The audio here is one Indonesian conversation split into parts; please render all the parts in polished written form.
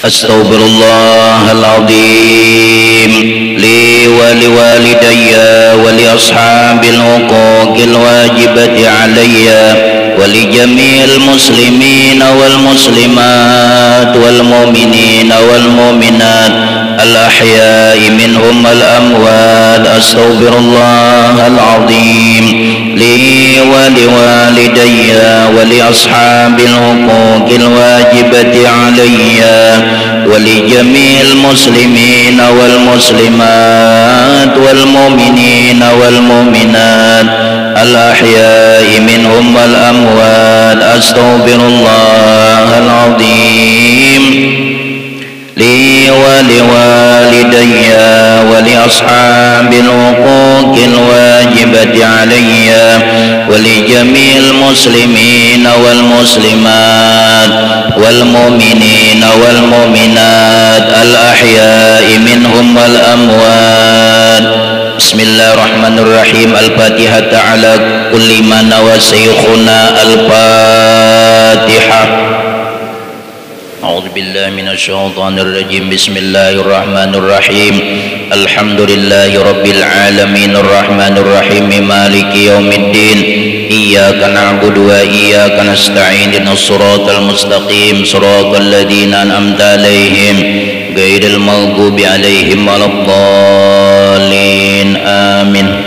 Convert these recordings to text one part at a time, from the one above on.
أستغفر الله العظيم لي ولوالدي ولأصحاب الحقوق الواجبة علي ولجميع المسلمين والمسلمات والمؤمنين والمؤمنات الأحياء منهم والأموات. أستغفر الله العظيم لي ولوالدي ولأصحاب الحقوق الواجبة علي ولجميع المسلمين والمسلمات والمؤمنين والمؤمنات الأحياء منهم والأموات. أستغفر الله العظيم لي ولوالدي ولأصحاب الحقوق الواجبة علي ولجميع المسلمين والمسلمات والمؤمنين والمؤمنات الأحياء منهم والأموات. بسم الله الرحمن الرحيم. الفاتحة على كل من نوى شيخنا. الفاتحة. أعوذ بالله من الشيطان الرجيم. بسم الله الرحمن الرحيم. الحمد لله رب العالمين الرحمن الرحيم مالك يوم الدين. إياك نعبد وإياك نستعين. اهدنا الصراط المستقيم صراط الذين أنعمت عليهم غير المغضوب عليهم ولا الضالين. آمين.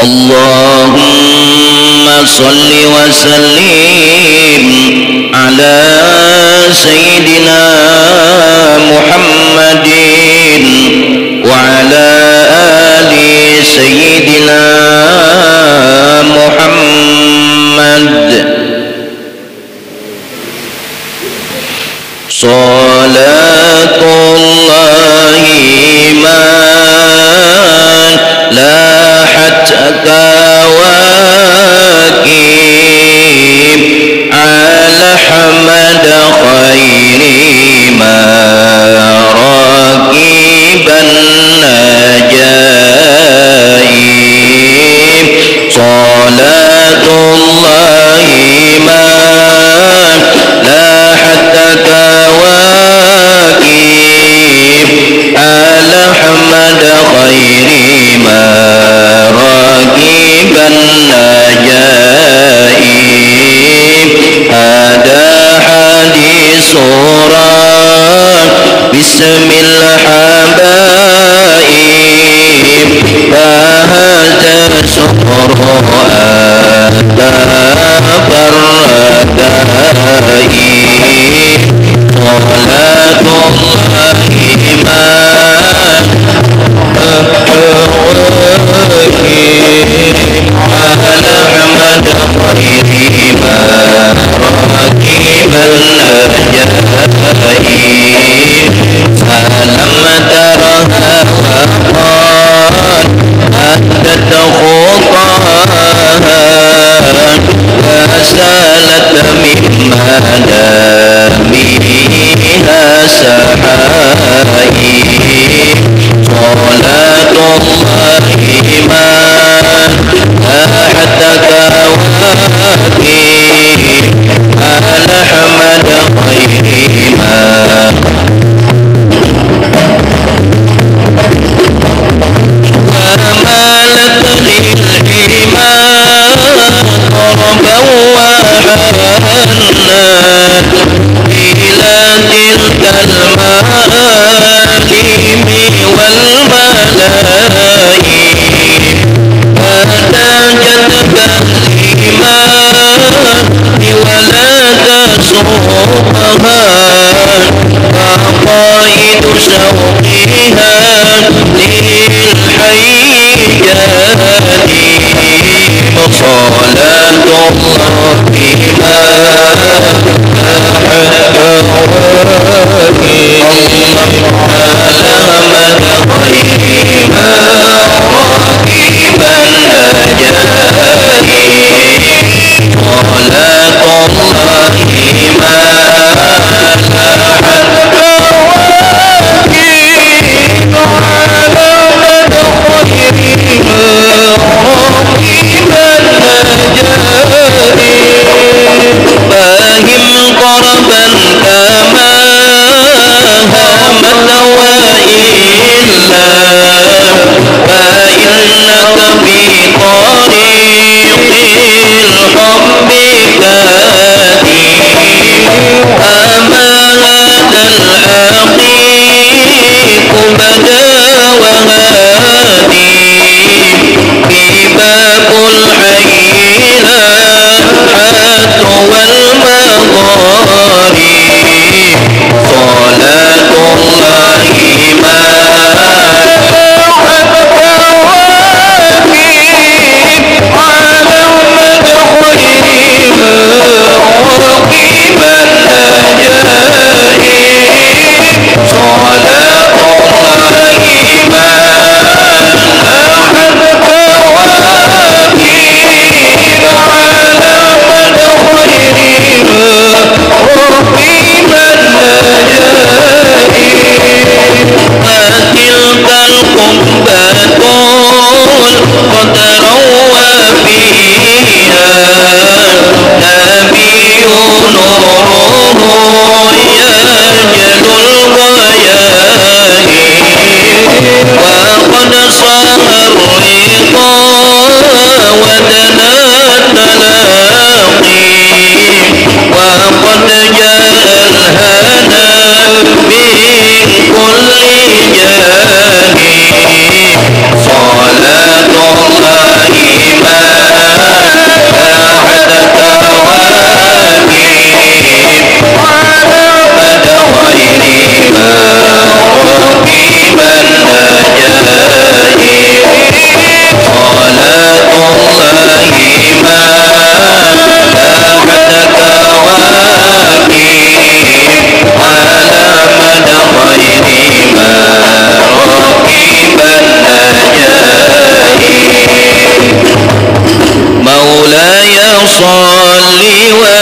اللهم صل وسلم على سيدنا محمد وعلى آل سيدنا محمد. صلاة الله ما لاحت كواكب على حمد خير ما راكب النجائب. صلاة الله ما لاحت كواكب على حمد خير ما راكب النجائب. هذا حديث باسم الحبائب فهذا سكر آداب الركائب. صلاة الله ما على حمد خير ما راكب النجائب. فلم ترها وقال أهدت خطاها فسالت من مدامها سحائب. صلاة الله ما لاحت كواكب على حمد خير ما ومالت للحما ضربا وحنا إلى تلك المعالم والملائم. فتاجت كالإيمان ولا تسوقها فقائد شوقها للحيات. صلاة الله ما قربا كما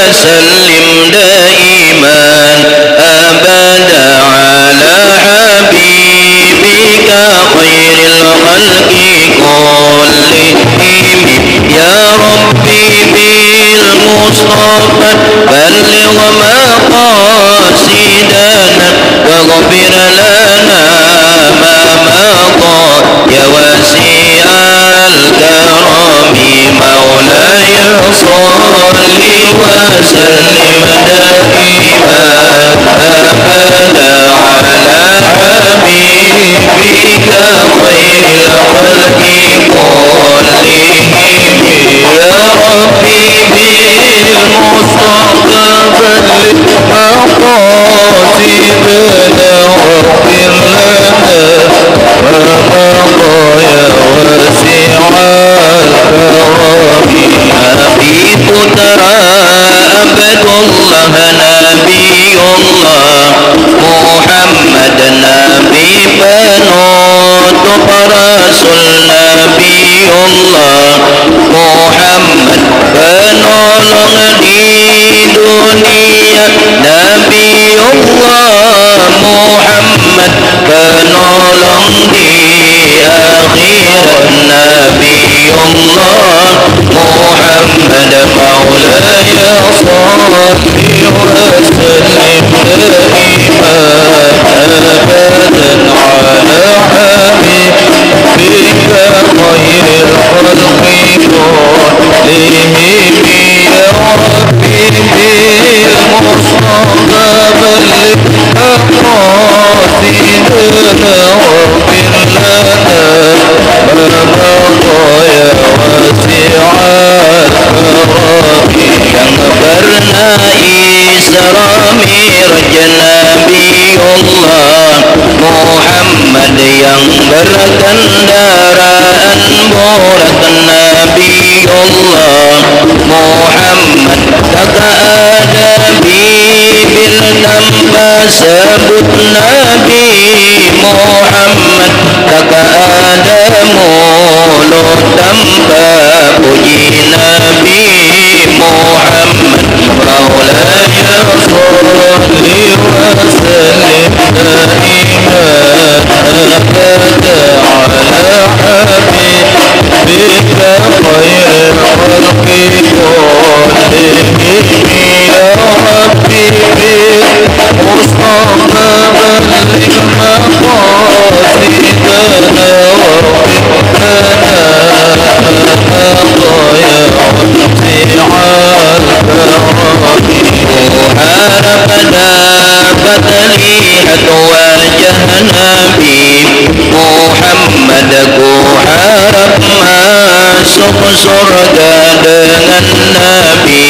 وسلم دائما أبدا على حبيبك خير الخلق كلهم يا ربي بالمصطفى بلغ مقاصدنا واغفر لنا ما مضى يا واسع الكرم مولاي صل وسلم دائما أبدا على حبيبك خير الخلق كلهم يا ربي بالمصطفى بلغ مقاصدنا واغفر لنا ما مضى يا واسع الكرم حبيب ترى عبد الله نبي الله محمد نبي بنوت رسول نبي الله محمد penolong di dunia Nabi Allah Muhammad penolong di akhirat Nabi Allah Muhammad maulaya salli wa sallim daiman abadan ala habibika khairil khalqi kullihim ya rabbi bil mustafa balligh maqasidana waghfir lana ma mada ya wasi'al karami yang pernah Isra Miraj Nabiullah Muhammad yang berkendaraan bulat Nabiullah Muhammad kagak ada bibir tanpa sebut Nabi Muhammad kagak ada mulut tanpa puji Nabi Muhammad maulaya salli wa sallim daiman abada ala habibika khairil khalqi kullihim ya rabbi bil mustafa balligh maqasidana waghfir lana harap dapat lihat wajah Nabi Muhammad ku harap masuk surga dengan Nabi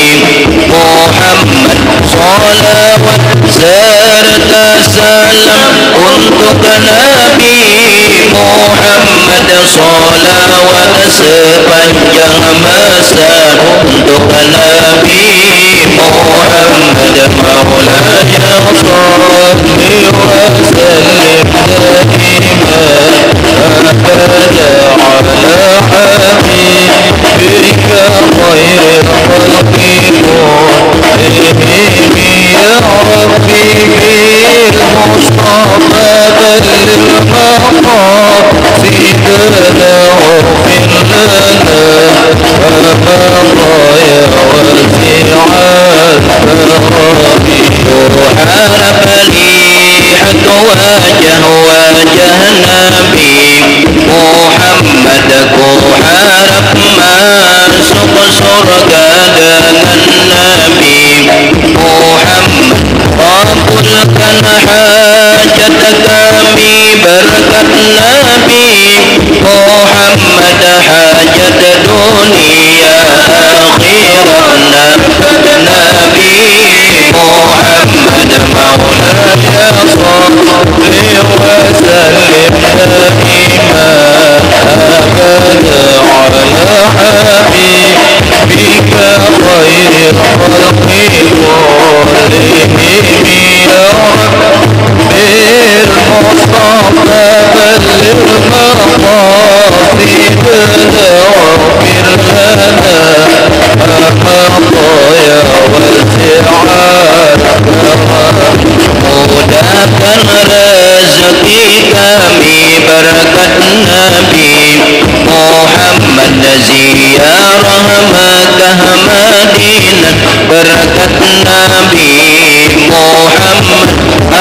Muhammad salawat serta salam untuk Nabi Muhammad salawat sepanjang masa untuk Nabi Muhammad maulaya salli wa sallim daiman abada ala habibika khairil khalqi kullihim ya rabbi bil mustafa balligh maqasidana waghfir lana ma mada ya wasi'al karami harap lihat wajah Nabi Muhammad ku harap masuk surga dengan Nabi Muhammad kabulkan hajat kami berkat Nabi Muhammad hajat dunia akhirat Nabi Muhammad maulaya salli wa sallim daiman abada ala habibika khairil khalqi kullihim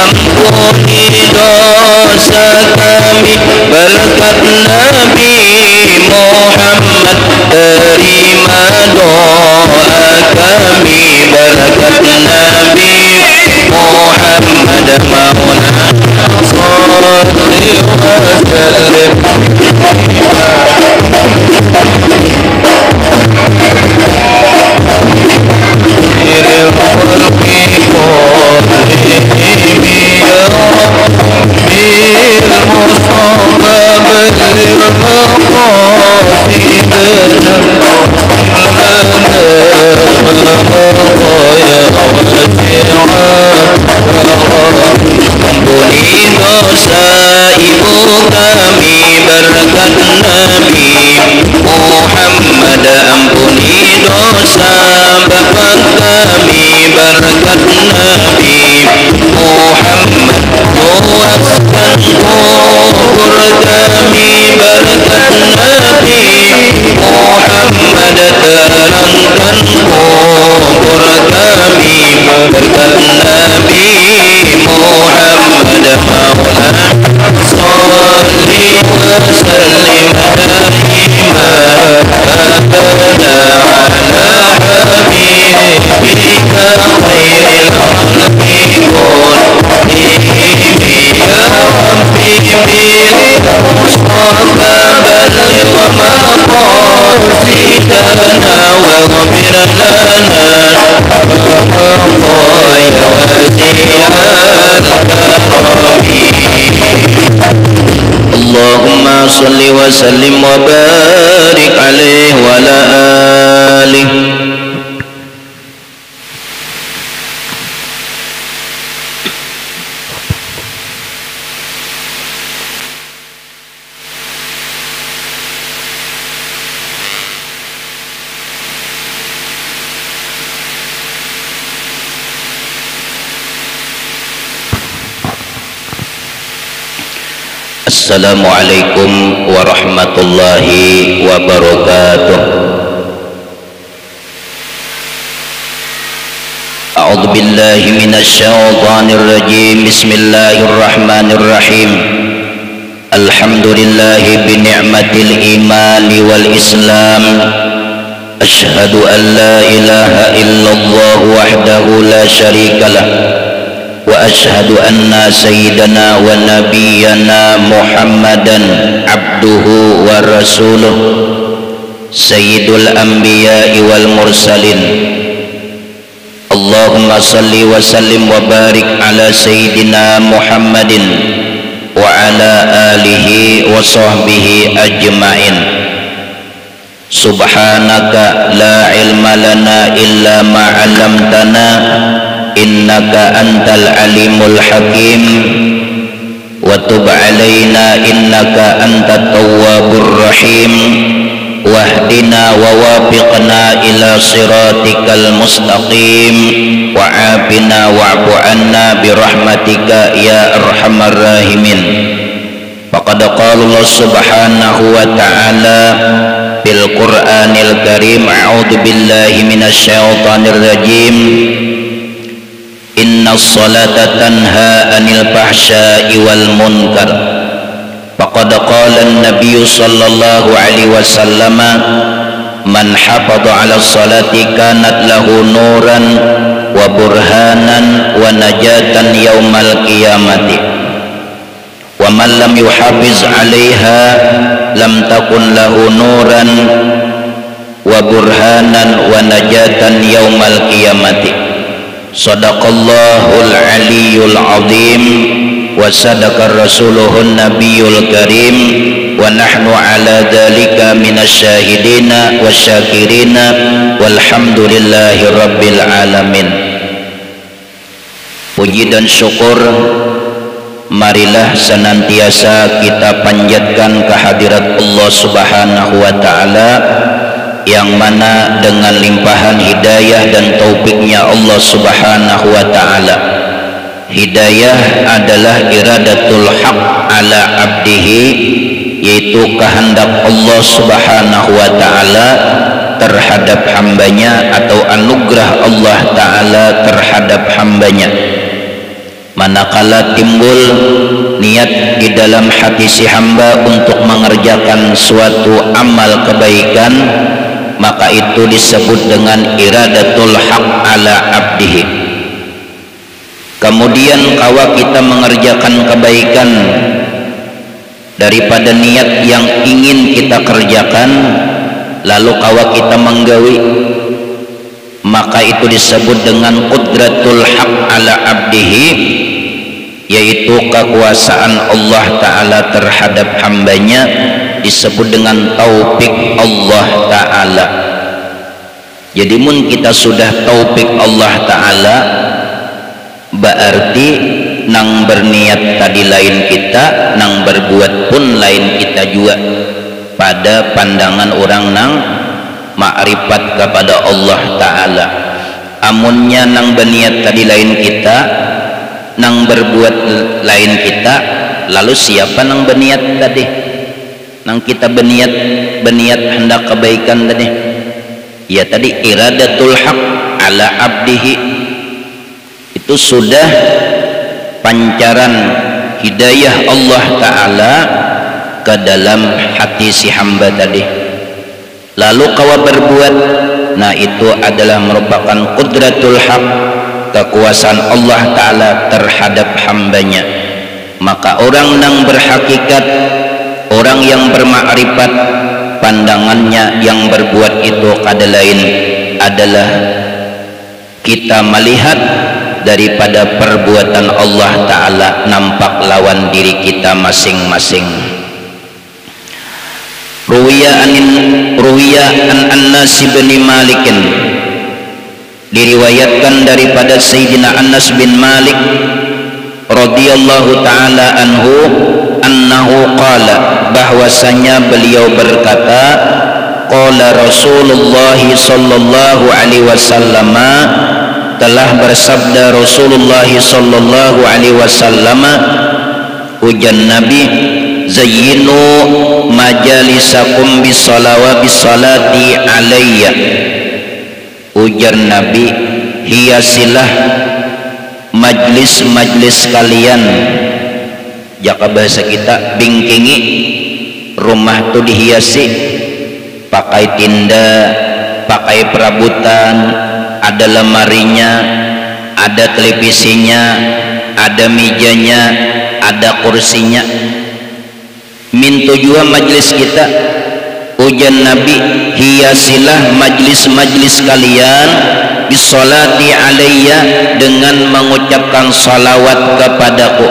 ampuni dosa kami berkat Nabi Muhammad, terima doa kami berkat Nabi Muhammad, Maulana sholli wa sallim. Ampuni dosa ibu kami berkat Nabi Muhammad, ampuni dosa bapak kami berkat Nabi Muhammad, luaskan kubur kami berkat Nabi Muhammad, terangkan kubur kami berkat Nabi Muhammad, Maulana sholli wa sallim daima abada ala habibika khairil khalqi kullihim ya rabbi bil mustafa balligh maqasidana waghfir lana Allahumma salli wa sallim wa barik alaihi wa ala alihi. Assalamualaikum warahmatullahi wabarakatuh. A'udzu billahi minasy syaithanir rajim. Bismillahirrahmanirrahim. Alhamdulillahi bi ni'matil imani wal islam. Asyhadu an la ilaha illallah wahdahu la syarikalah. وأشهد أن سيدنا ونبينا محمدا عبده ورسوله سيد الأنبياء والمرسلين. اللهم صل وسلم وبارك على سيدنا محمد وعلى آله وصحبه أجمعين. سبحانك لا علم لنا إلا ما علمتنا innaka antal alimul hakim wa tub alaina innaka antat tawwabur rahim wahdina wa wafiqna ila siratikal mustaqim wa afina wa'fu anna birahmatika ya arhamar rahimin. Faqad qala Allah subhanahu wa ta'ala bil Qur'anil Karim, a'udzu billahi minasy syaithanir rajim. Inna salata tanha anil fahsya'i wal munkar. Faqad qala an-nabiy sallallahu alaihi wasallam, man hafadha 'ala salati kanat lahu nuran wa burhanan wa najatan yaumal qiyamati. Wa man lam yuhafiz 'alaiha lam takun lahu nuran wa burhanan wa najatan yaumal qiyamati. Sadaqallahul aliyyul azim wa sadaqar rasuluhun nabiyul karim wa nahnu ala dhalika minasyahidina wasyakirina walhamdulillahi rabbil alamin. Puji dan syukur marilah senantiasa kita panjatkan kehadirat Allah subhanahu wa ta'ala, yang mana dengan limpahan hidayah dan taufiknya Allah subhanahu wa ta'ala, hidayah adalah iradatul haq ala abdihi, yaitu kehendak Allah subhanahu wa ta'ala terhadap hambanya atau anugerah Allah ta'ala terhadap hambanya. Man manakala timbul niat di dalam hati si hamba untuk mengerjakan suatu amal kebaikan, maka itu disebut dengan iradatul haq ala abdihi. Kemudian kawa kita mengerjakan kebaikan daripada niat yang ingin kita kerjakan, lalu kawa kita menggawi, maka itu disebut dengan qudratul haq ala abdihi, yaitu kekuasaan Allah Ta'ala terhadap hambanya, disebut dengan taufik Allah Ta'ala. Jadi mun kita sudah taufik Allah Ta'ala, berarti nang berniat tadi lain kita, nang berbuat pun lain kita juga pada pandangan orang nang ma'rifat kepada Allah Ta'ala. Amunnya nang berniat tadi lain kita, nang berbuat lain kita, lalu siapa nang berniat tadi? Nang kita berniat hendak kebaikan tadi, ya tadi iradatul haq ala abdihi, itu sudah pancaran hidayah Allah Ta'ala ke dalam hati si hamba tadi. Lalu kawa berbuat, nah itu adalah merupakan qudratul haq, kekuasaan Allah Ta'ala terhadap hambanya. Maka orang yang berhakikat, orang yang bermakrifat, pandangannya yang berbuat itu kada lain adalah kita melihat daripada perbuatan Allah Ta'ala nampak lawan diri kita masing-masing. Ruwiya an Anas bin Malik, diriwayatkan daripada Sayyidina Anas bin Malik radhiyallahu ta'ala anhu, annahu qala, bahwasanya beliau berkata, qala Rasulullah sallallahu alaihi wasallam, telah bersabda Rasulullah sallallahu alaihi wasallam, ujan Nabi, zayyinu majalisakum bisalati alayya, ujar Nabi, hiasilah majlis-majlis kalian. Jaka bahasa kita bingkingi, rumah tu dihiasi pakai tinda, pakai perabotan, ada lemarinya, ada televisinya, ada mejanya, ada kursinya. Min tujuan majlis kita, ujan Nabi, hiasilah majlis-majlis kalian bisolati alayya, dengan mengucapkan salawat kepadaku.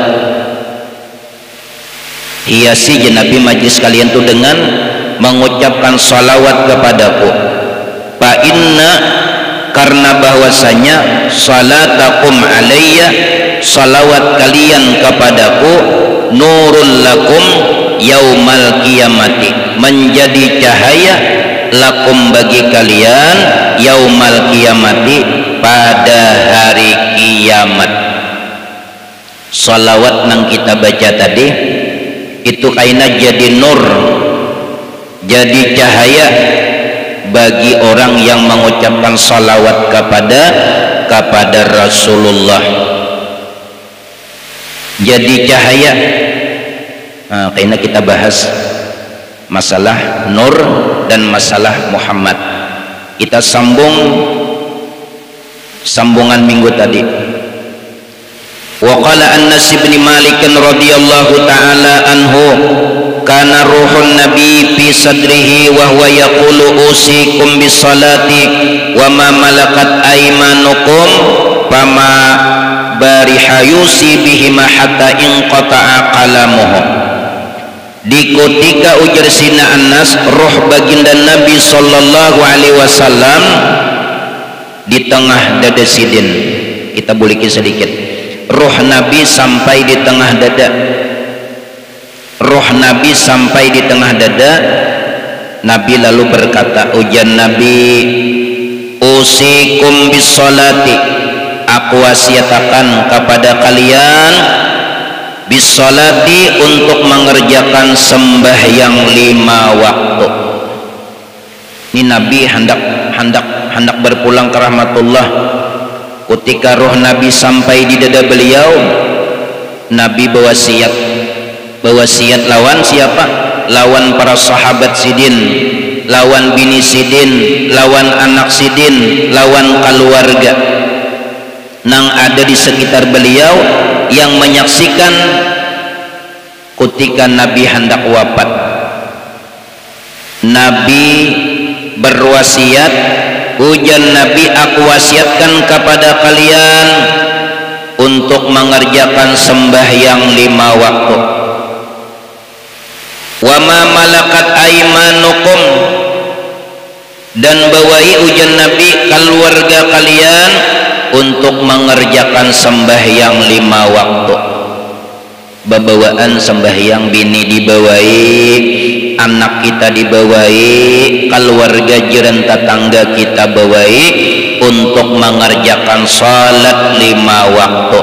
Hiasi je Nabi majlis kalian tu dengan mengucapkan salawat kepadaku. Fa inna, karena bahwasanya salatakum alayya, salawat kalian kepadaku, nurul lakum yaumal qiyamati, menjadi cahaya lakum bagi kalian yaumal qiyamati, pada hari kiamat. Salawat nang kita baca tadi itu kaina jadi nur, jadi cahaya bagi orang yang mengucapkan salawat kepada Rasulullah, jadi cahaya. Nah, karena kita bahas masalah nur dan masalah Muhammad, kita sambungan minggu tadi. Wa qala Anas bin Malik radhiyallahu ta'ala anhu, kana ruhun nabi fi sadrihi wa huwa yaqulu usikum bis salati wa ma malakat aymanukum fama bariha yusi bihima hatta inqata'a qalamuhu. Di ketika ujar sina Anas, roh baginda Nabi sallallahu alaihi wasallam di tengah dada sidin. Kita bulikin sedikit, roh Nabi sampai di tengah dada, roh Nabi sampai di tengah dada. Nabi lalu berkata, ujan Nabi, usikum bis salati, aku wasiatakan kepada kalian bis salati, untuk mengerjakan sembahyang 5 waktu. Ini Nabi hendak berpulang ke rahmatullah. Ketika roh Nabi sampai di dada beliau, Nabi berwasiat lawan siapa? Lawan para sahabat sidin, lawan bini sidin, lawan anak sidin, lawan keluarga nang ada di sekitar beliau yang menyaksikan ketika Nabi hendak wafat. Nabi berwasiat, ujar Nabi, aku wasiatkan kepada kalian untuk mengerjakan sembahyang 5 waktu. Wa ma malakat aimanukum, dan bawahi ujar Nabi keluarga kalian untuk mengerjakan sembahyang 5 waktu. Babawaan sembahyang, bini dibawahi, anak kita dibawahi, keluarga jiran tetangga kita bawahi untuk mengerjakan salat 5 waktu.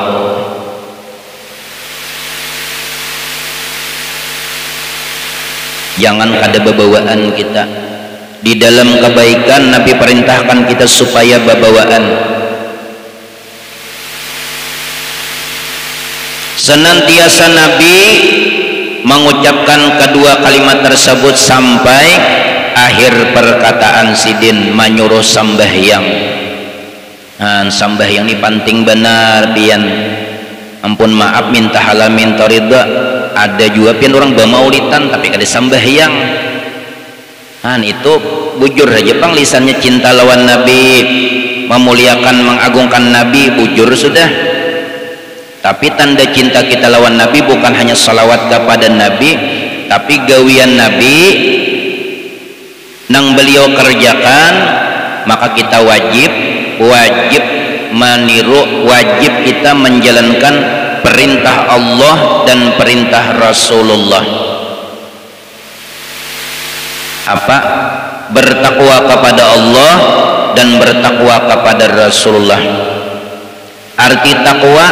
Jangan kada babawaan kita. Di dalam kebaikan Nabi perintahkan kita supaya babawaan. Senantiasa Nabi mengucapkan kedua kalimat tersebut sampai akhir perkataan sidin, menyuruh sembahyang. Sembahyang ini penting benar pian. Ampun maaf, minta halal minta ridha. Ada juga pian orang bermaulidan tapi kada sembahyang. Itu bujur aja pang lisannya cinta lawan Nabi, memuliakan mengagungkan Nabi, bujur sudah. Tapi tanda cinta kita lawan Nabi bukan hanya salawat kepada Nabi, tapi gawian Nabi nang beliau kerjakan, maka kita wajib meniru, wajib kita menjalankan perintah Allah dan perintah Rasulullah. Apa? Bertakwa kepada Allah dan bertakwa kepada Rasulullah. Arti takwa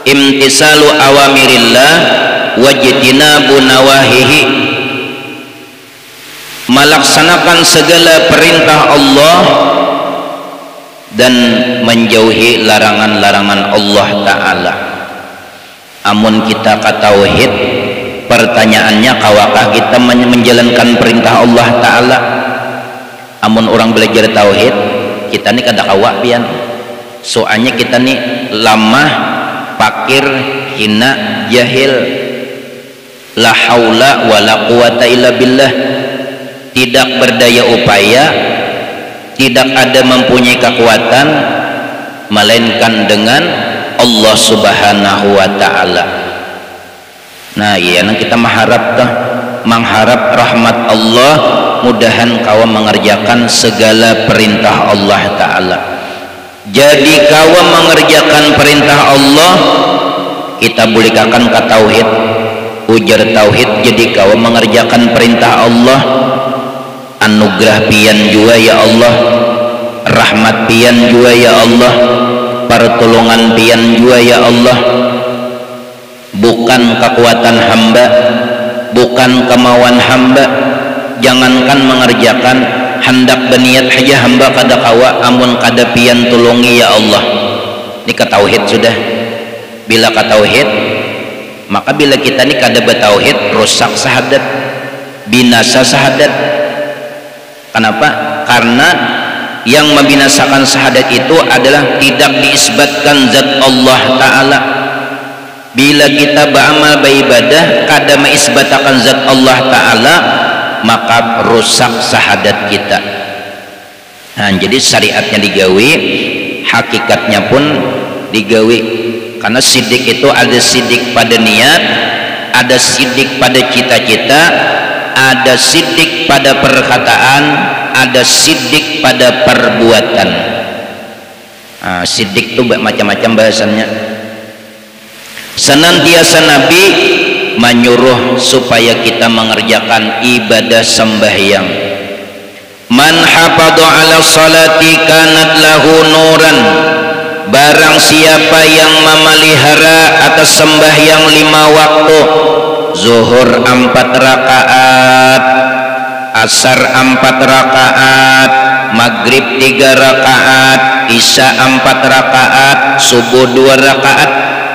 imtisalu awamirillah wajtinabu nawahihi, melaksanakan segala perintah Allah dan menjauhi larangan-larangan Allah Ta'ala. Amun kita ka tauhid, pertanyaannya kawakah kita menjalankan perintah Allah Ta'ala? Amun orang belajar tauhid, kita nih kada kawak pian. Soalnya kita nih lamah, fakir, hina, jahil, la haula wala quwata illa billah, tidak berdaya upaya, tidak ada mempunyai kekuatan melainkan dengan Allah Subhanahu wa Ta'ala. Nah, iya, kita mengharap rahmat Allah, mudahan kawan mengerjakan segala perintah Allah Ta'ala. Jadi kawan mengerjakan perintah Allah, kita bolehkan ke tauhid, ujar tauhid. Jadi kawan mengerjakan perintah Allah, anugerah pian juga ya Allah, rahmat pian juga ya Allah, pertolongan pian juga ya Allah. Bukan kekuatan hamba, bukan kemauan hamba. Jangankan mengerjakan, hendak berniat saja hamba kada kawa, amun kada pian tolongi ya Allah. Ini ke tauhid sudah. Bila ke tauhid, maka bila kita ini kada bertauhid, rusak syahadat, binasa syahadat. Kenapa? Karena yang membinasakan syahadat itu adalah tidak diisbatkan zat Allah Ta'ala. Bila kita beramal beribadah kada mengisbatakan zat Allah Ta'ala, maka rusak syahadat kita. Jadi syariatnya digawi, hakikatnya pun digawi. Karena sidik itu ada sidik pada niat, ada sidik pada cita-cita, ada sidik pada perkataan, ada sidik pada perbuatan. Sidik itu macam-macam bahasanya. Senantiasa Nabi menyuruh supaya kita mengerjakan ibadah sembahyang. Man hafadha ala salati kanat lahu nuran, barang siapa yang memelihara atas sembahyang 5 waktu, zuhur 4 rakaat, asar 4 rakaat, maghrib 3 rakaat, isya 4 rakaat, subuh 2 rakaat.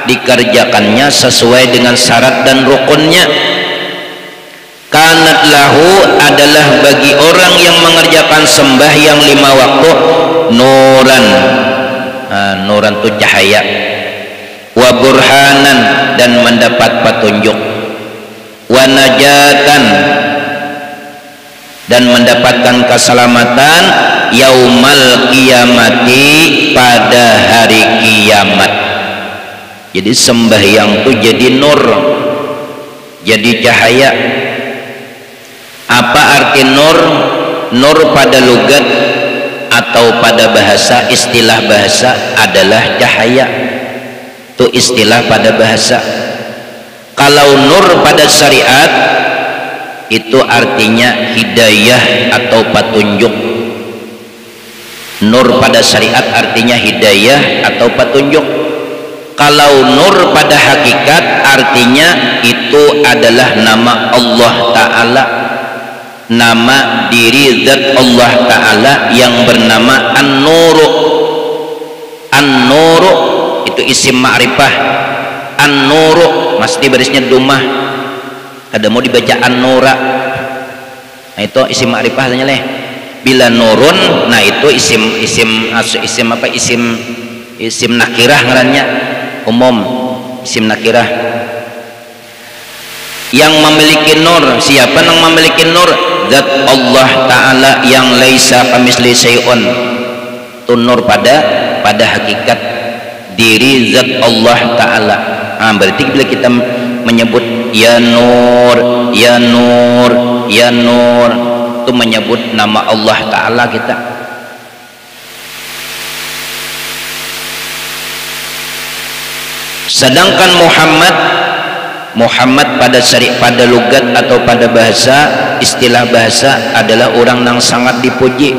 dikerjakannya sesuai dengan syarat dan rukunnya. Kanat lahu adalah bagi orang yang mengerjakan sembahyang 5 waktu nuran, nuran itu cahaya, wa burhanan dan mendapat petunjuk, wa najatan dan mendapatkan keselamatan yaumal qiyamati pada hari kiamat. Jadi sembahyang itu jadi nur, jadi cahaya. Apa arti nur? Nur pada lugat atau pada bahasa, istilah bahasa adalah cahaya. Itu istilah pada bahasa. Kalau nur pada syariat itu artinya hidayah atau petunjuk. Nur pada syariat artinya hidayah atau petunjuk. Kalau nur pada hakikat artinya itu adalah nama Allah Ta'ala, nama diri zat Allah Ta'ala yang bernama An-Nuru. An-Nuru itu isim ma'rifah. An-Nuru mesti barisnya dumah, kada mau dibaca An-Nura. Nah itu isim ma'rifah tanya leh. Bila nurun, nah itu isim nakirah ngarannya, umum isim nakirah. Yang memiliki nur, siapa yang memiliki nur? Zat Allah Ta'ala yang laisa kamisli syai'un. Itu nur pada hakikat diri zat Allah Ta'ala. Nah, berarti bila kita menyebut ya nur, ya nur, ya nur, itu menyebut nama Allah Ta'ala kita. Sedangkan Muhammad pada lugat atau pada bahasa, istilah bahasa adalah orang yang sangat dipuji.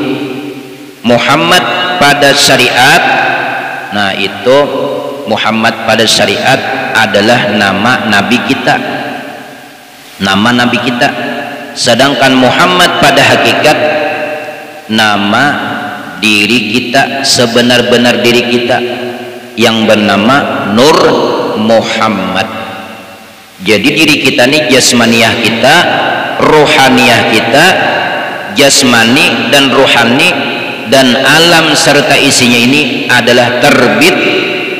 Muhammad pada syariat, nah itu Muhammad pada syariat adalah nama nabi kita, nama nabi kita. Sedangkan Muhammad pada hakikat nama diri kita, sebenar-benar diri kita yang bernama Nur Muhammad. Jadi diri kita nih jasmaniyah kita, rohaniyah kita, jasmani dan rohani dan alam serta isinya ini adalah terbit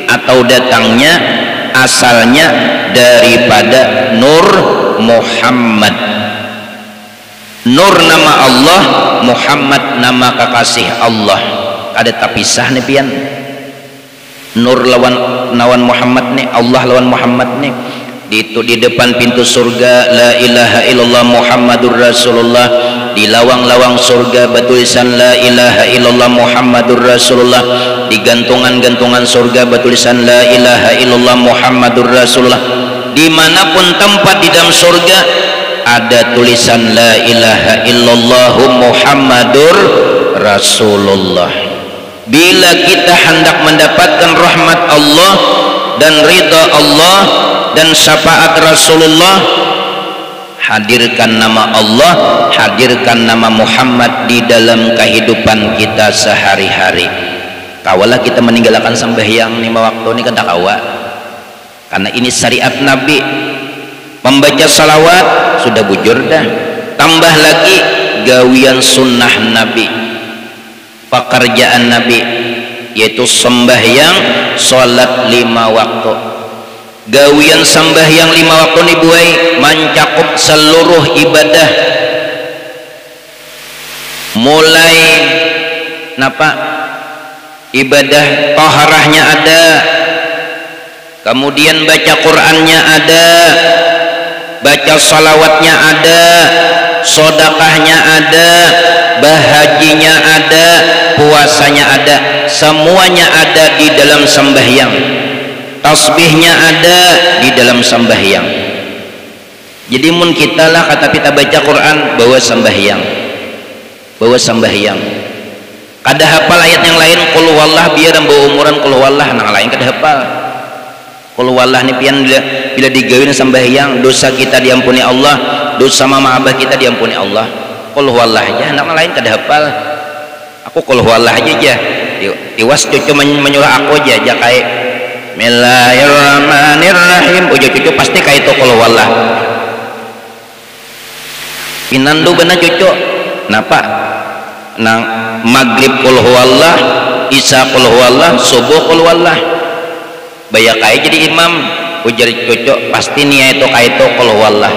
atau datangnya, asalnya daripada Nur Muhammad. Nur nama Allah, Muhammad nama kekasih Allah. Ada tapisah nih pian. Nur lawan Muhammad nih, Allah lawan Muhammad nih. Itu di depan pintu surga la ilaha illallah Muhammadur Rasulullah. Di lawang-lawang surga bertulisan la ilaha illallah Muhammadur Rasulullah. Di gantungan-gantungan surga bertulisan la ilaha illallah Muhammadur Rasulullah. Dimanapun tempat di dalam surga ada tulisan la ilaha illallah Muhammadur Rasulullah. Bila kita hendak mendapatkan rahmat Allah dan ridha Allah dan syafaat Rasulullah, hadirkan nama Allah, hadirkan nama Muhammad di dalam kehidupan kita sehari-hari. Kawalah kita meninggalkan sembahyang 5 waktu ini kada kawa, karena ini syariat Nabi. Membaca salawat sudah bujur dah, tambah lagi gawian sunnah Nabi, pekerjaan Nabi, yaitu sembahyang salat 5 waktu. Gawian sembahyang 5 waktu ni buai mencakup seluruh ibadah, mulai napa ibadah taharahnya ada, kemudian baca Qur'annya ada, baca salawatnya ada, sodakahnya ada, bahaginya ada, puasanya ada, semuanya ada di dalam sembahyang. Tasbihnya ada di dalam sembahyang. Jadi mun kita lah kata kita baca Quran bawa sembahyang, bawa sembahyang. Kada hafal ayat yang lain, qul wallah biar bawa umuran qul wallah, nah lain kada hafal. Qul wallah ni pian bila digawin sembahyang, dosa kita diampuni Allah, dosa mama abah kita diampuni Allah. Qul wallah aja, nak lain kada hafal. Aku qul wallah aja, tiwas cucu menyuruh aku aja kayak Bismillahirrahmanirrahim. Ujo cucu pasti kayak itu kalau wallah. Pinandu bener cucu. Napa? Nang maghrib qul huwallah, isya qul huwallah, subuh qul huwallah. Baya kae jadi imam. Ujar cucu pasti nia itu kayak itu qul huwallah.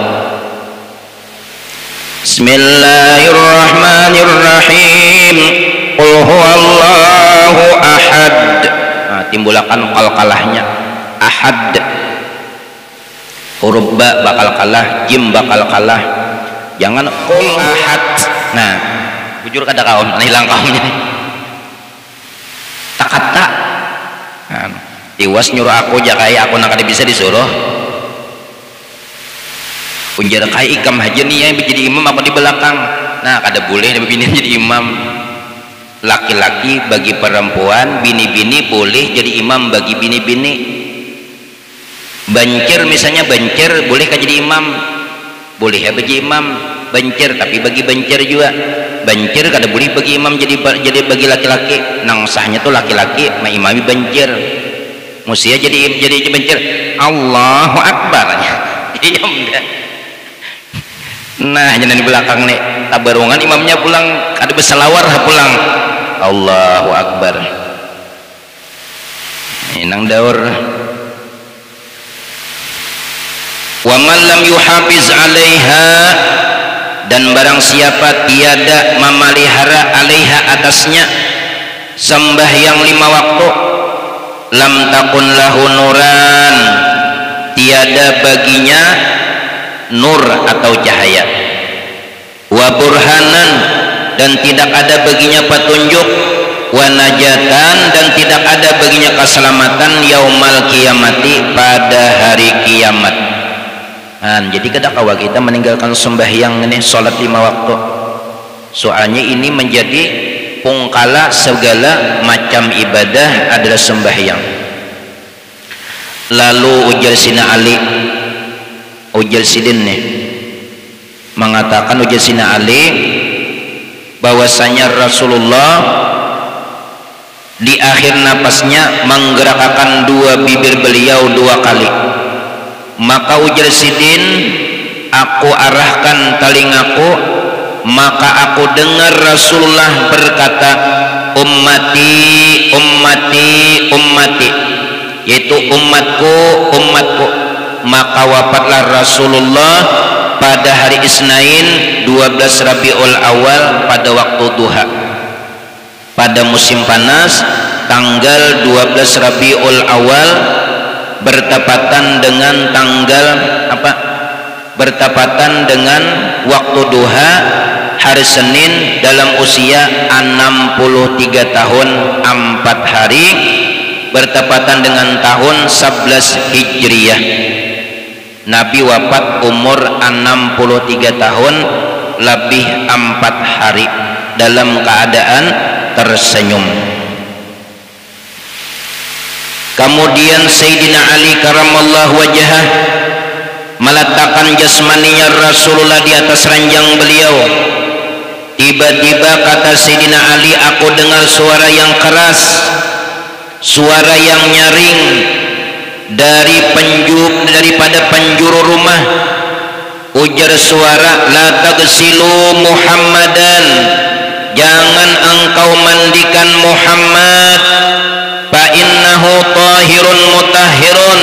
Bismillahirrahmanirrahim. Qul huwallahu ahad. Nah, timbulakan qalqalahnya ahad. Huruf ba bakal kalah, jim bakal kalah. Jangan qul ahad. Nah, bujur kada kaum, hilang kaumnya. Tak kata. Nah, tiwas nyuruh aku jakai aku nak bisa disuruh. Unjar kai ikam aja nih yang jadi imam apa di belakang. Nah, kada boleh bini jadi imam. Laki-laki bagi perempuan, bini-bini boleh jadi imam bagi bini-bini. Bancer misalnya bancer boleh kan jadi imam. Boleh ya bagi imam bancer, tapi bagi bancer juga. Bancer kada boleh bagi imam jadi bagi laki-laki. Nang sahnya tuh laki-laki ma imami bancer. Musia jadi bancer. Allahu Akbar. Diam dah. Nah, jangan di belakang nih tabarungan imamnya pulang ada berselawar pulang. Allahu Akbar. Inang daur. Wa man lam yuhafiz 'alaiha, dan barang siapa tiada memelihara 'alaiha atasnya sembahyang 5 waktu, lam takun lahu nuran, tiada baginya nur atau cahaya, wa burhanan, dan tidak ada baginya petunjuk, wa najatan, dan tidak ada baginya keselamatan yaumal kiamati, pada hari kiamat. Jadi kedakawa kita meninggalkan sembahyang ini sholat 5 waktu, soalnya ini menjadi pungkala segala macam ibadah adalah sembahyang. Lalu ujar Sina Ali, ujar Sidin nih mengatakan, ujar Sina Ali bahwasanya Rasulullah di akhir napasnya menggerakkan 2 bibir beliau 2 kali. Maka ujar Sidin, aku arahkan telingaku, maka aku dengar Rasulullah berkata, ummati ummati ummati, yaitu umatku umatku. Maka wafatlah Rasulullah pada hari Isnain 12 Rabiul Awal pada waktu duha, pada musim panas, tanggal 12 Rabiul Awal, bertepatan dengan tanggal apa? Bertepatan dengan waktu duha hari Senin dalam usia 63 tahun 4 hari, bertepatan dengan tahun 11 Hijriyah. Nabi wafat umur 63 tahun lebih 4 hari dalam keadaan tersenyum. Kemudian Sayyidina Ali karamallahu wajhah meletakkan jasmaninya Rasulullah di atas ranjang beliau. Tiba-tiba kata Sayyidina Ali, aku dengar suara yang keras, suara yang nyaring daripada penjuru rumah. Ujar suara, la tagsilu Muhammadan, jangan engkau mandikan Muhammad, fa innahu tahirun mutahhirun,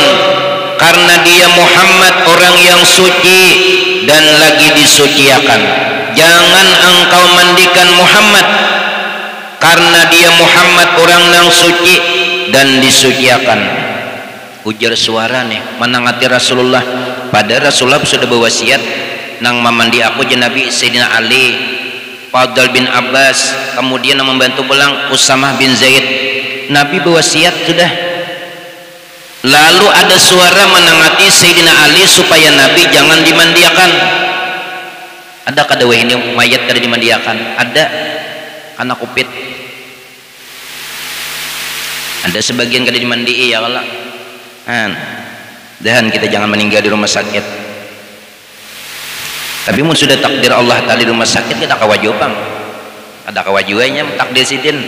karena dia Muhammad orang yang suci dan lagi disuciakan. Jangan engkau mandikan Muhammad, karena dia Muhammad orang yang suci dan disuciakan. Ujar suara nih menangati Rasulullah, pada Rasulullah sudah berwasiat nang memandi aku Nabi Sayyidina Ali, Fadl bin Abbas, kemudian yang membantu pulang Usamah bin Zaid. Nabi berwasiat sudah. Lalu ada suara menangati Sayyidina Ali supaya Nabi jangan dimandiakan. Ada kada weh ini mayat kada dimandiakan? Ada, karena kupit. Ada sebagian kada dimandii ya Allah. Dan kita jangan meninggal di rumah sakit. Tapi mun sudah takdir Allah Ta'ala di rumah sakit, kita kawajuban. Ada kawajuannya takdir sidin.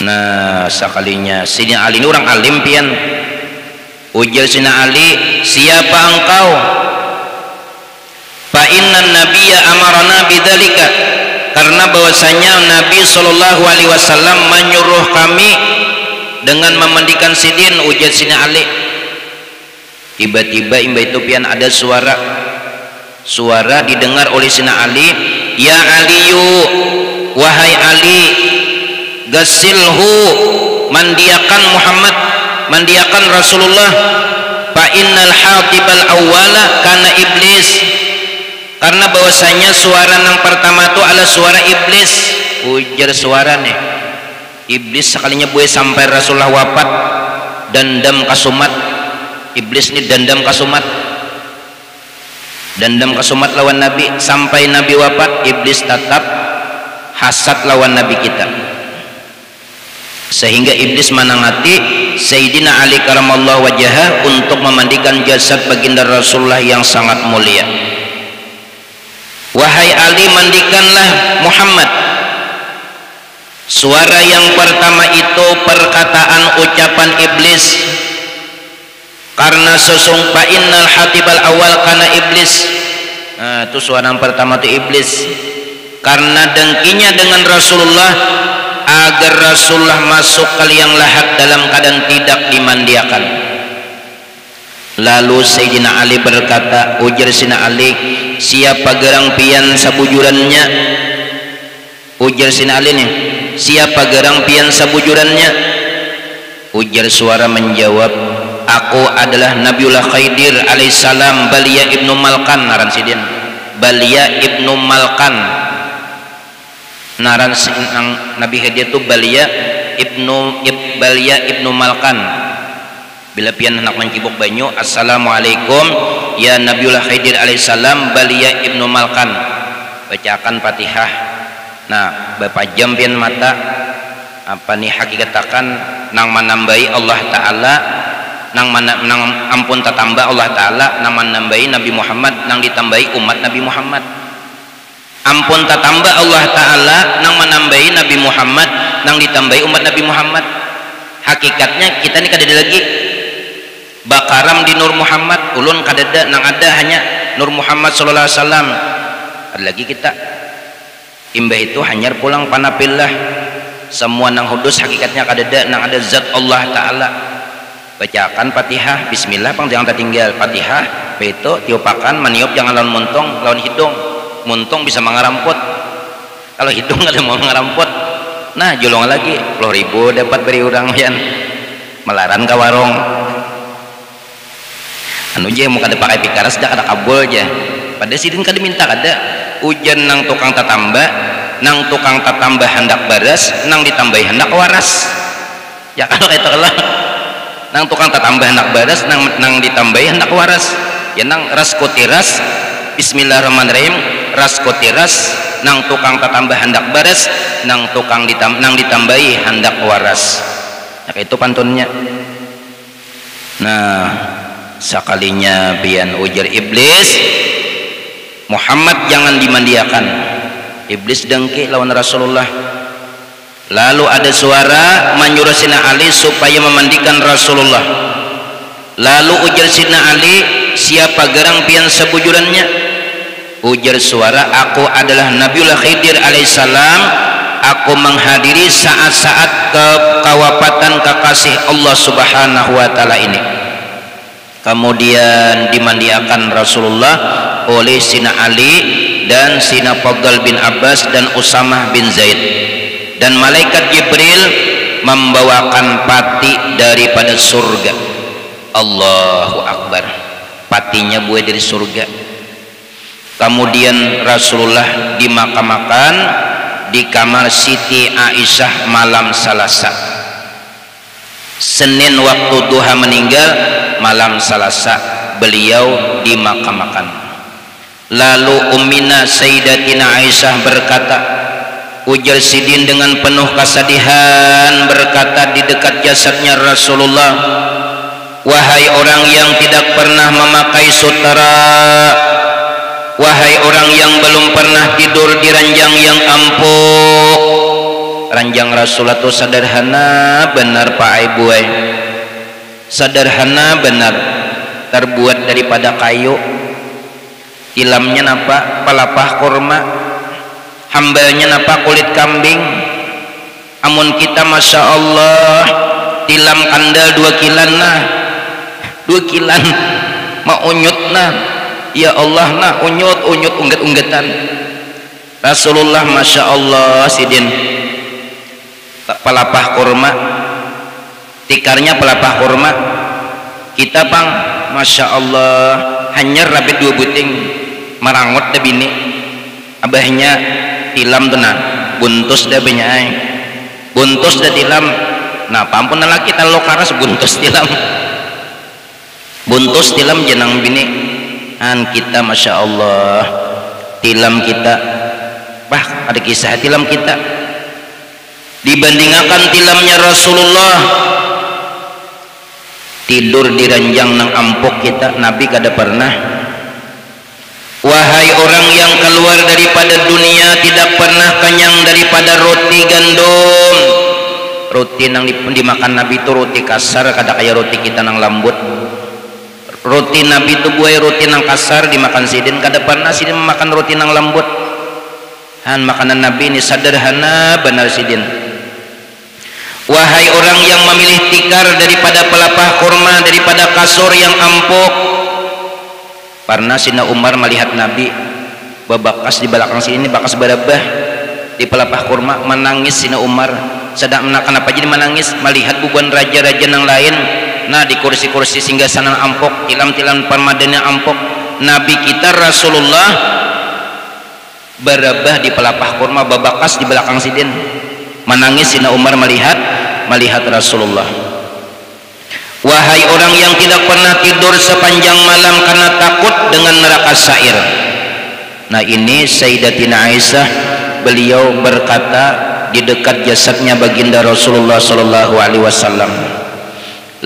Nah sekalinya Sidina Ali ini orang alim pian. Ujar Sidina Ali, siapa engkau? Fa innan nabiyya amarana bidzalika, karena bahwasanya Nabi sallallahu alaihi wasallam menyuruh kami dengan memandikan sidin. Ujar Sidina Ali. Tiba-tiba imba itu pian ada suara didengar oleh Sidina Ali, ya Aliyu, wahai Ali, gasilhu, mandiakan Muhammad, mandiakan Rasulullah. Fa innal hatibal awwala kana iblis, karena bahwasanya suara yang pertama itu adalah suara iblis. Ujar suara nih iblis sekalinya buat sampai Rasulullah wafat dendam kasumat. Iblis ini dendam kasumat lawan Nabi sampai Nabi wafat. Iblis tetap hasad lawan Nabi kita, sehingga iblis menangati Sayyidina Ali karamallahu wajhah untuk memandikan jasad baginda Rasulullah yang sangat mulia. Wahai Ali, mandikanlah Muhammad. Suara yang pertama itu perkataan ucapan iblis, karena sesungguhnya innal hatibal awal karena iblis. Nah, itu suara yang pertama itu iblis, karena dengkinya dengan Rasulullah agar Rasulullah masuk ke liang lahat dalam keadaan tidak dimandiakan. Lalu Sayyidina Ali berkata, ujar Sayyidina Ali, siapa gerang pian sabujurannya? Ujar Sayyidina Ali nih, siapa gerang pian sabujurannya? Ujar suara menjawab, aku adalah Nabiullah Khidir alaihissalam, Balia ibnu Malkan. Naran sidin Balia ibnu Malkan, naran Nabi Khidir itu Balia ibnu Malkan. Bila pian hendak mencibuk banyu, assalamualaikum ya Nabiullah Khidir alaihissalam, Balia ibnu Malkan. Bacakan Fatihah. Nah bapak jam pian mata apa nih hakikatakan nang menambahi Allah Ta'ala, nang ampun tatambah Allah Ta'ala, nang menambahi Nabi Muhammad, nang ditambahi umat Nabi Muhammad. Ampun tatambah Allah Ta'ala, nang menambahi Nabi Muhammad, nang ditambahi umat Nabi Muhammad. Hakikatnya kita ini kadada lagi bakaram di Nur Muhammad, ulun kadada, nang ada hanya Nur Muhammad sallallahu alaihi wasallam. Ada lagi kita imbah itu hanya pulang panapillah, semua nang hudus hakikatnya kadada, nang ada zat Allah Ta'ala. Bacakan Fatihah, bismillah pang jangan tertinggal. Fatihah itu tiupakan, meniup jangan lawan muntung, lawan hidung. Muntung bisa mengeramput, kalau hidung nggak ada mau mengeramput. Nah jolong lagi 10.000 dapat beri orang yan melaran ke warung anu aja mau kada pakai pikaras dah kada kabul aja. Pada sidin kada minta kada ujian nang tukang tatambah, nang tukang tatambah hendak baras, nang ditambahi hendak waras. Ya kalau kayak itu lah, nang tukang tatambah hendak baras, nang ditambahi hendak waras. Ya nang ras kotiras, bismillahirrahmanirrahim, ras kotiras, nang tukang tatambah hendak baras, nang ditambahi hendak waras. Nah itu pantunnya. Nah sekalinya pian ujar iblis, Muhammad jangan dimandiakan. Iblis dengki lawan Rasulullah. Lalu ada suara menyuruh Sayyidina Ali supaya memandikan Rasulullah. Lalu ujar Sayyidina Ali, siapa gerang pian sebujurannya? Ujar suara, aku adalah Nabiullah Khidir alaihissalam, aku menghadiri saat-saat kewafatan kekasih Allah subhanahu wa ta'ala ini. Kemudian dimandiakan Rasulullah oleh Sayyidina Ali dan Sayyidina Fadl bin Abbas dan Usamah bin Zaid, dan malaikat Jibril membawakan pati daripada surga. Allahu Akbar, patinya buah dari surga. Kemudian Rasulullah dimakamakan di kamar Siti Aisyah malam Selasa. Senin waktu duha meninggal, malam Selasa beliau dimakamakan. Lalu Ummina Sayyidatina Aisyah berkata, ujar sidin dengan penuh kesedihan berkata di dekat jasadnya Rasulullah, wahai orang yang tidak pernah memakai sutera, wahai orang yang belum pernah tidur di ranjang yang empuk, ranjang Rasulullah tuh sederhana benar Pak Ibu, sederhana benar, terbuat daripada kayu, tilamnya napa pelapah kurma, hambalnya napa kulit kambing. Amun kita Masya Allah tilam kandal 2 kilan nah, 2 kilan mau unyut nah, ya Allah nah unyut ungget-unggetan. Rasulullah Masya Allah sidin pelapah kurma, tikarnya pelapah kurma, kita pang Masya Allah hanya rabit 2 buting marangot da bini abahnya tilam tenang buntus da benyai buntus da tilam. Nah pampun laki talo karas buntus tilam, buntus tilam jenang bini an kita Masya Allah tilam kita bah ada kisah tilam kita dibandingkan tilamnya Rasulullah. Tidur di ranjang nang ampuk kita Nabi kada pernah. Wahai orang yang keluar daripada dunia tidak pernah kenyang daripada roti gandum. Roti nang dimakan Nabi itu roti kasar, kada kayak roti kita nang lembut. Roti Nabi itu buai roti nang kasar dimakan sidin, kada pernah sidin memakan roti nang lembut. Han makanan Nabi ini sederhana benar sidin. Wahai orang yang memilih tikar daripada pelapah kurma, daripada kasur yang empuk. Karena Sina Umar melihat Nabi bebakas di belakang sini, bakas berabah di pelapah kurma, menangis Sina Umar. Sedang kenapa jadi menangis? Melihat bubuan raja-raja yang lain, nah di kursi-kursi singgasana empuk, tilam-tilam permadani empuk. Nabi kita Rasulullah berabah di pelapah kurma, bebakas di belakang sidin. Menangis Sina Umar melihat Rasulullah. Wahai orang yang tidak pernah tidur sepanjang malam karena takut dengan neraka sair. Nah ini Sayyidatina Aisyah, beliau berkata di dekat jasadnya baginda Rasulullah sallallahu alaihi wasallam.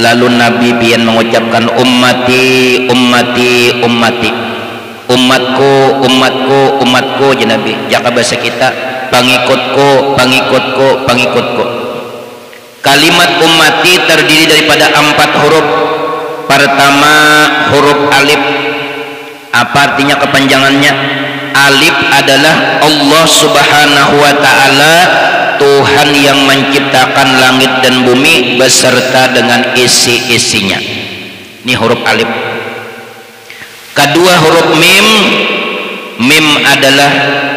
Lalu Nabi pian mengucapkan ummati ummati ummati, umatku umatku umatku ya Nabi. Jaka bahasa kita pengikutku pengikutku pengikutku. Kalimat ummati terdiri daripada 4 huruf. Pertama huruf alif. Apa artinya kepanjangannya? Alif adalah Allah Subhanahu wa ta'ala, Tuhan yang menciptakan langit dan bumi beserta dengan isi-isinya. Ini huruf alif. Kedua huruf mim. Mim adalah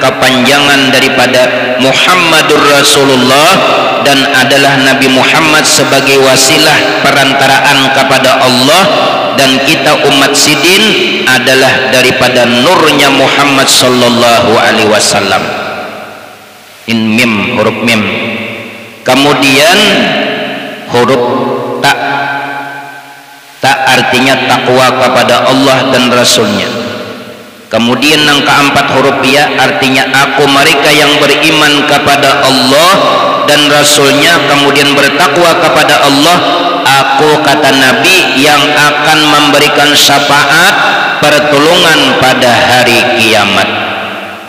kepanjangan daripada Muhammadur Rasulullah dan adalah Nabi Muhammad sebagai wasilah perantaraan kepada Allah, dan kita umat sidin adalah daripada nurnya Muhammad sallallahu alaihi wasallam. In mim, huruf mim. Kemudian huruf ta. Ta artinya takwa kepada Allah dan Rasulnya. Kemudian yang keempat huruf ya artinya aku mereka yang beriman kepada Allah dan Rasulnya, kemudian bertakwa kepada Allah, aku kata Nabi yang akan memberikan syafaat pertolongan pada hari kiamat.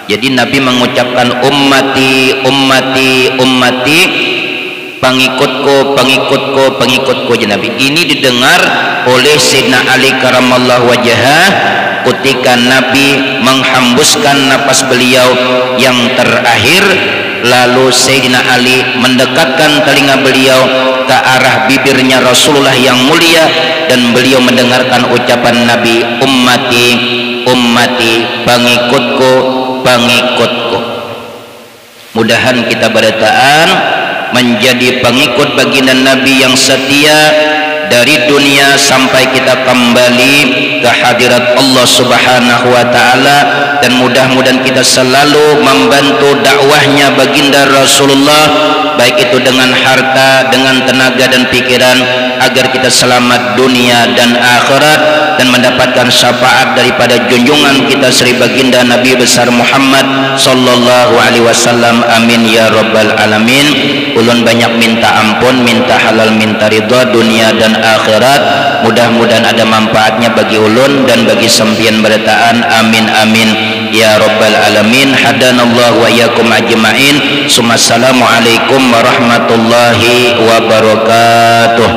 Jadi Nabi mengucapkan ummati ummati ummati, pengikutku pengikutku pengikutku ya Nabi. Ini didengar oleh Sayyidina Ali karamallahu wajhah ketika Nabi menghembuskan napas beliau yang terakhir, lalu Sayyidina Ali mendekatkan telinga beliau ke arah bibirnya Rasulullah yang mulia dan beliau mendengarkan ucapan Nabi ummati ummati, pengikutku pengikutku. Mudahan kita berataan menjadi pengikut baginda Nabi yang setia dari dunia sampai kita kembali ke hadirat Allah Subhanahu wa ta'ala, dan mudah-mudahan kita selalu membantu dakwahnya baginda Rasulullah, baik itu dengan harta, dengan tenaga dan pikiran, agar kita selamat dunia dan akhirat dan mendapatkan syafaat daripada junjungan kita Sri Baginda Nabi besar Muhammad sallallahu alaihi wasallam. Amin ya rabbal alamin. Ulun banyak minta ampun, minta halal, minta ridha dunia dan akhirat. Mudah-mudahan ada manfaatnya bagi ulun dan bagi sempian berataan. Amin amin ya rabbal alamin. Hadanallahu wa iyyakum ajma'in. Assalamualaikum warahmatullahi wabarakatuh.